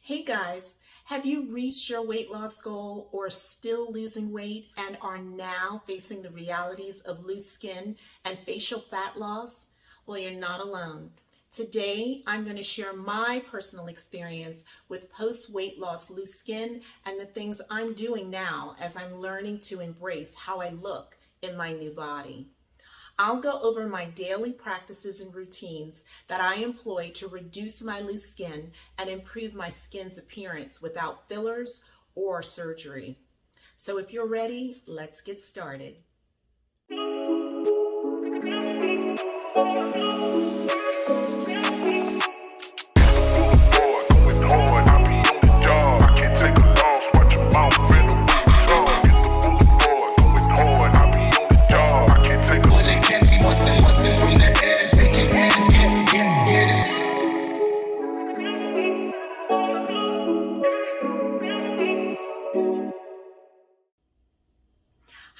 Hey guys, have you reached your weight loss goal or still losing weight and are now facing the realities of loose skin and facial fat loss? Well, you're not alone. Today, I'm going to share my personal experience with post-weight loss loose skin and the things I'm doing now as I'm learning to embrace how I look in my new body. I'll go over my daily practices and routines that I employ to reduce my loose skin and improve my skin's appearance without fillers or surgery. So if you're ready, let's get started.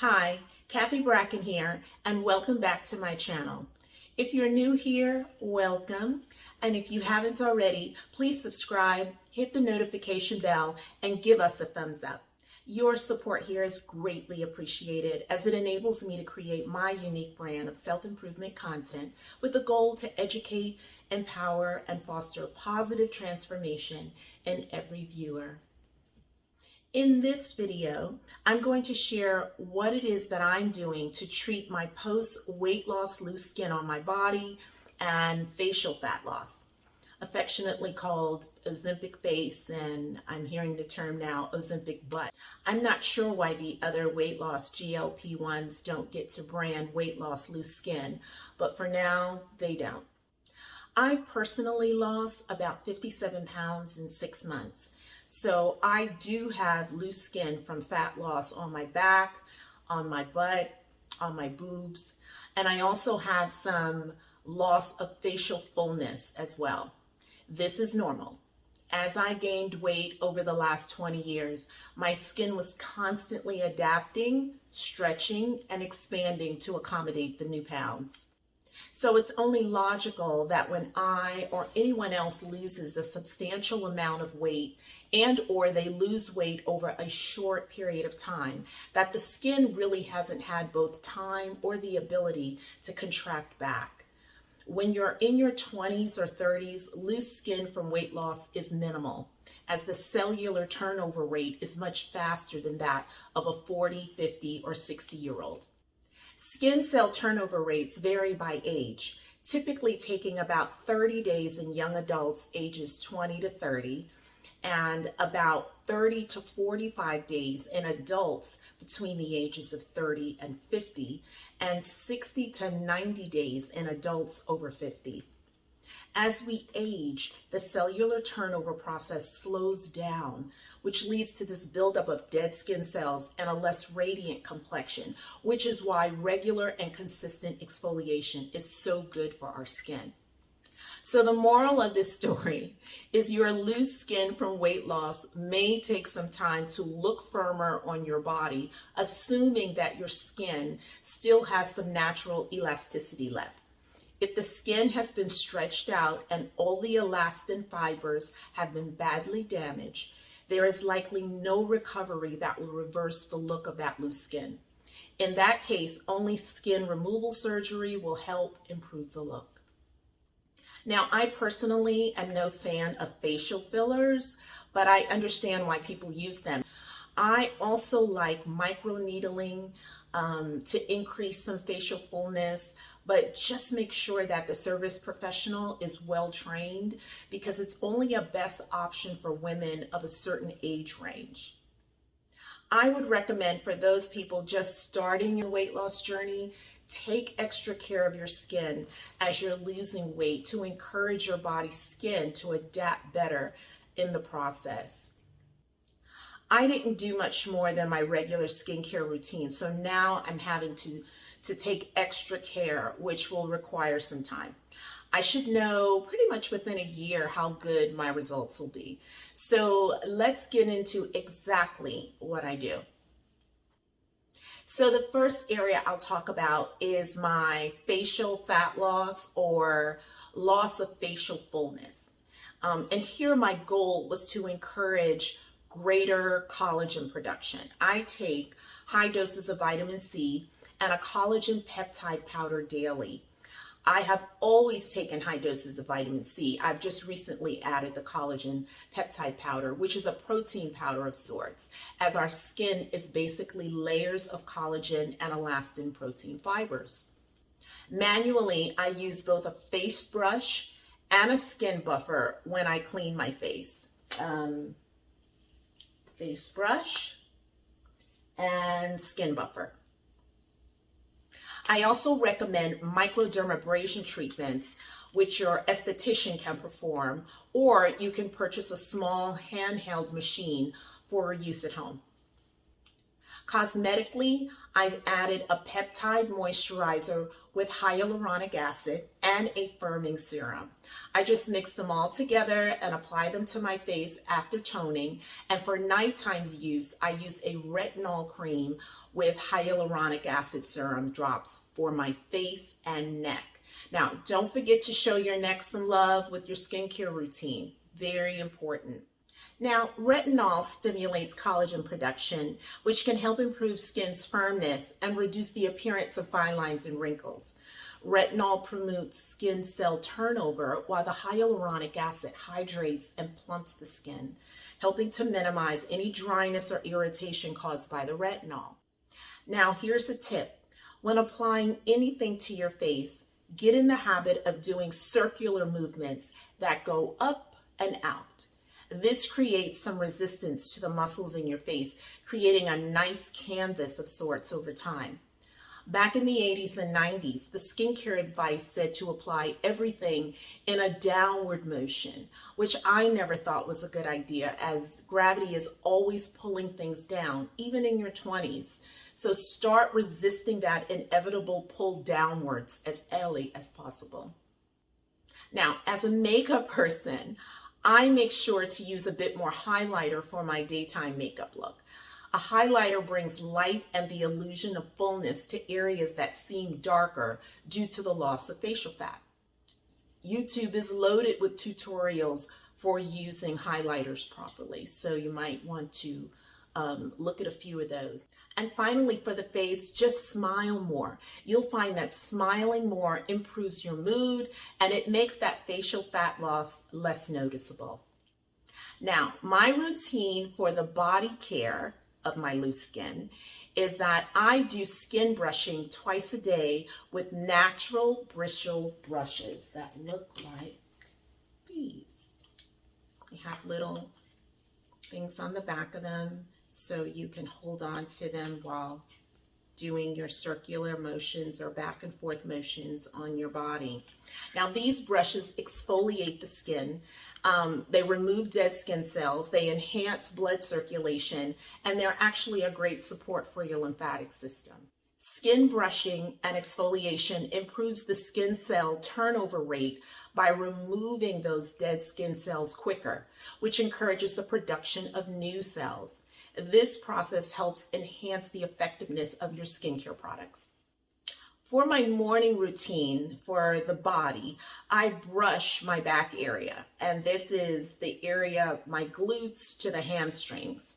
Hi, Cathy Bracken here, and welcome back to my channel. If you're new here, welcome. And if you haven't already, please subscribe, hit the notification bell, and give us a thumbs up. Your support here is greatly appreciated as it enables me to create my unique brand of self-improvement content with the goal to educate, empower, and foster positive transformation in every viewer. In this video, I'm going to share what it is that I'm doing to treat my post-weight loss loose skin on my body and facial fat loss, affectionately called Ozempic face, and I'm hearing the term now Ozempic butt. I'm not sure why the other weight loss GLP-1s don't get to brand weight loss loose skin, but for now, they don't. I personally lost about 57 pounds in 6 months. So I do have loose skin from fat loss on my back, on my butt, on my boobs, and I also have some loss of facial fullness as well. This is normal. As I gained weight over the last 20 years, my skin was constantly adapting, stretching, and expanding to accommodate the new pounds. So it's only logical that when I or anyone else loses a substantial amount of weight and or they lose weight over a short period of time, that the skin really hasn't had both time or the ability to contract back. When you're in your 20s or 30s, loose skin from weight loss is minimal, as the cellular turnover rate is much faster than that of a 40, 50, or 60-year-old. Skin cell turnover rates vary by age, typically taking about 30 days in young adults ages 20 to 30, and about 30 to 45 days in adults between the ages of 30 and 50, and 60 to 90 days in adults over 50. As we age, the cellular turnover process slows down, which leads to this buildup of dead skin cells and a less radiant complexion, which is why regular and consistent exfoliation is so good for our skin. So the moral of this story is your loose skin from weight loss may take some time to look firmer on your body, assuming that your skin still has some natural elasticity left. If the skin has been stretched out and all the elastin fibers have been badly damaged, there is likely no recovery that will reverse the look of that loose skin. In that case, only skin removal surgery will help improve the look. Now, I personally am no fan of facial fillers, but I understand why people use them. I also like microneedling to increase some facial fullness, but just make sure that the service professional is well trained because it's only a best option for women of a certain age range. I would recommend for those people just starting your weight loss journey, take extra care of your skin as you're losing weight to encourage your body's skin to adapt better in the process. I didn't do much more than my regular skincare routine, so now I'm having to take extra care, which will require some time. I should know pretty much within a year how good my results will be. So let's get into exactly what I do. So the first area I'll talk about is my facial fat loss or loss of facial fullness. And here my goal was to encourage greater collagen production. I take high doses of vitamin C and a collagen peptide powder daily. I have always taken high doses of vitamin C. I've just recently added the collagen peptide powder, which is a protein powder of sorts, as our skin is basically layers of collagen and elastin protein fibers. Manually, I use both a face brush and a skin buffer when I clean my face. Face brush and skin buffer. I also recommend microdermabrasion treatments, which your esthetician can perform, or you can purchase a small handheld machine for use at home. Cosmetically, I've added a peptide moisturizer with hyaluronic acid and a firming serum. I just mix them all together and apply them to my face after toning. And for nighttime use, I use a retinol cream with hyaluronic acid serum drops for my face and neck. Now, don't forget to show your neck some love with your skincare routine. Very important. Now, retinol stimulates collagen production, which can help improve skin's firmness and reduce the appearance of fine lines and wrinkles. Retinol promotes skin cell turnover, while the hyaluronic acid hydrates and plumps the skin, helping to minimize any dryness or irritation caused by the retinol. Now, here's a tip. When applying anything to your face, get in the habit of doing circular movements that go up and out. This creates some resistance to the muscles in your face, creating a nice canvas of sorts over time. Back in the 80s and 90s, the skincare advice said to apply everything in a downward motion, which I never thought was a good idea, as gravity is always pulling things down, even in your 20s. So start resisting that inevitable pull downwards as early as possible. Now, as a makeup person, I make sure to use a bit more highlighter for my daytime makeup look. A highlighter brings light and the illusion of fullness to areas that seem darker due to the loss of facial fat. YouTube is loaded with tutorials for using highlighters properly, so you might want to look at a few of those. And finally, for the face, just smile more. You'll find that smiling more improves your mood and it makes that facial fat loss less noticeable. Now, my routine for the body care of my loose skin is that I do skin brushing twice a day with natural bristle brushes that look like these. They have little things on the back of them, so you can hold on to them while doing your circular motions or back and forth motions on your body. Now, these brushes exfoliate the skin. They remove dead skin cells, they enhance blood circulation, and they're actually a great support for your lymphatic system. Skin brushing and exfoliation improves the skin cell turnover rate by removing those dead skin cells quicker, which encourages the production of new cells. This process helps enhance the effectiveness of your skincare products. For my morning routine for the body, I brush my back area, and this is the area, my glutes to the hamstrings.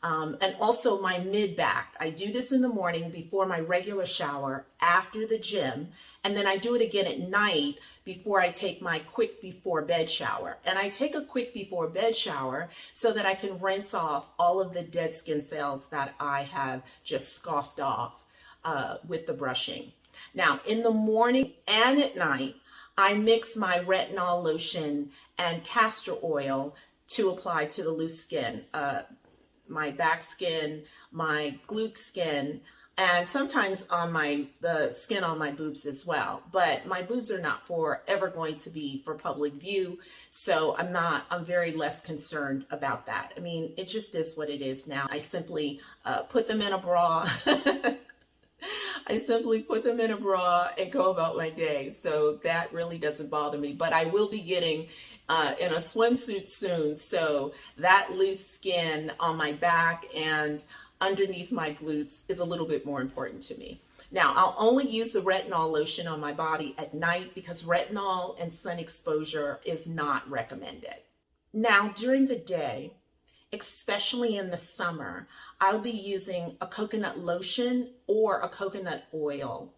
And also my mid-back. I do this in the morning before my regular shower, after the gym, and then I do it again at night before I take my quick before bed shower. And I take a quick before bed shower so that I can rinse off all of the dead skin cells that I have just scoffed off with the brushing. Now, in the morning and at night, I mix my retinol lotion and castor oil to apply to the loose skin. My back skin, my glute skin, and sometimes on the skin on my boobs as well. But my boobs are not ever going to be for public view, so I'm very less concerned about that. I mean, it just is what it is now. I simply put them in a bra. I simply put them in a bra and go about my day. So that really doesn't bother me. But I will be getting in a swimsuit soon. So that loose skin on my back and underneath my glutes is a little bit more important to me. Now, I'll only use the retinol lotion on my body at night because retinol and sun exposure is not recommended. Now, during the day, especially in the summer, I'll be using a coconut lotion or a coconut oil.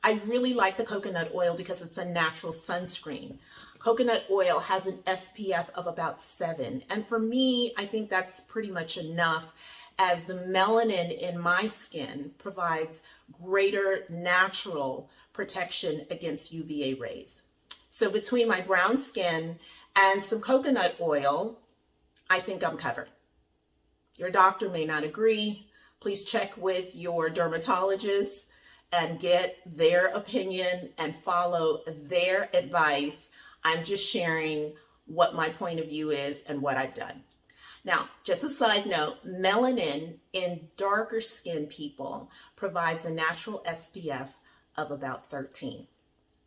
I really like the coconut oil because it's a natural sunscreen. Coconut oil has an SPF of about 7. And for me, I think that's pretty much enough, as the melanin in my skin provides greater natural protection against UVA rays. So between my brown skin and some coconut oil, I think I'm covered. Your doctor may not agree. Please check with your dermatologist and get their opinion and follow their advice. I'm just sharing what my point of view is and what I've done. Now, just a side note, melanin in darker skinned people provides a natural SPF of about 13.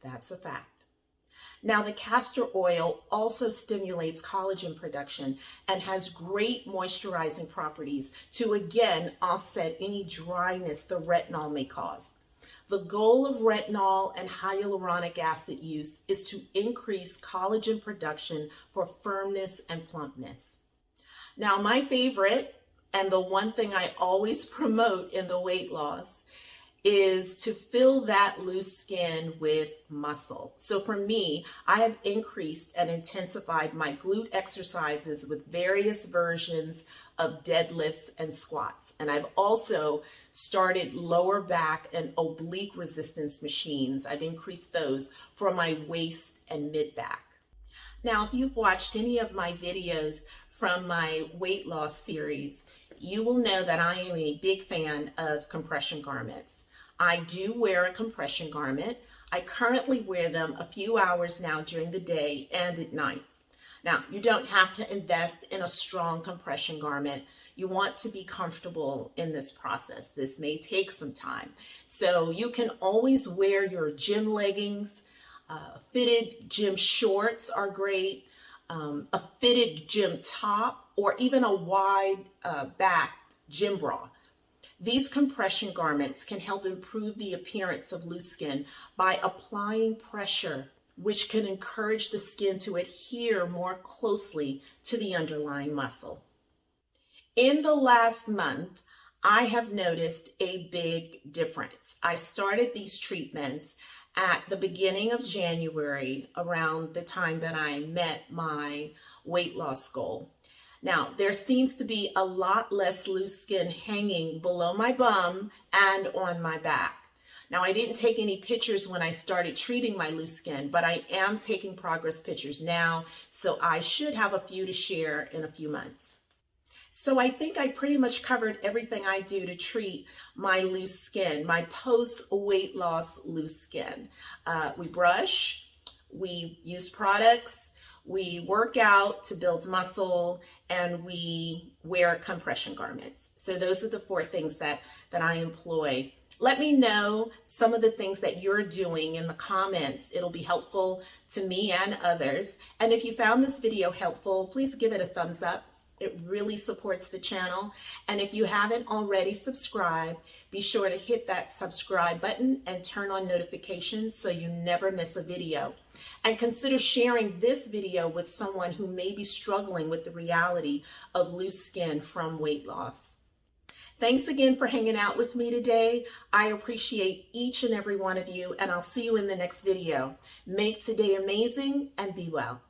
That's a fact. Now, the castor oil also stimulates collagen production and has great moisturizing properties to, again, offset any dryness the retinol may cause. The goal of retinol and hyaluronic acid use is to increase collagen production for firmness and plumpness. Now, my favorite, and the one thing I always promote in the weight loss, is to fill that loose skin with muscle. So for me, I have increased and intensified my glute exercises with various versions of deadlifts and squats. And I've also started lower back and oblique resistance machines. I've increased those for my waist and mid back. Now, if you've watched any of my videos from my weight loss series, you will know that I am a big fan of compression garments. I do wear a compression garment. I currently wear them a few hours now during the day and at night. Now, you don't have to invest in a strong compression garment. You want to be comfortable in this process. This may take some time. So you can always wear your gym leggings. Fitted gym shorts are great. A fitted gym top, or even a wide backed gym bra. These compression garments can help improve the appearance of loose skin by applying pressure, which can encourage the skin to adhere more closely to the underlying muscle. In the last month, I have noticed a big difference. I started these treatments at the beginning of January, around the time that I met my weight loss goal. Now, there seems to be a lot less loose skin hanging below my bum and on my back. Now, I didn't take any pictures when I started treating my loose skin, but I am taking progress pictures now, so I should have a few to share in a few months. So I think I pretty much covered everything I do to treat my loose skin, my post-weight loss loose skin. We brush, we use products, we work out to build muscle, and we wear compression garments. So those are the 4 things that I employ. Let me know some of the things that you're doing in the comments. It'll be helpful to me and others. And if you found this video helpful, please give it a thumbs up. It really supports the channel. And if you haven't already subscribed, be sure to hit that subscribe button and turn on notifications so you never miss a video. And consider sharing this video with someone who may be struggling with the reality of loose skin from weight loss. Thanks again for hanging out with me today. I appreciate each and every one of you, and I'll see you in the next video. Make today amazing and be well.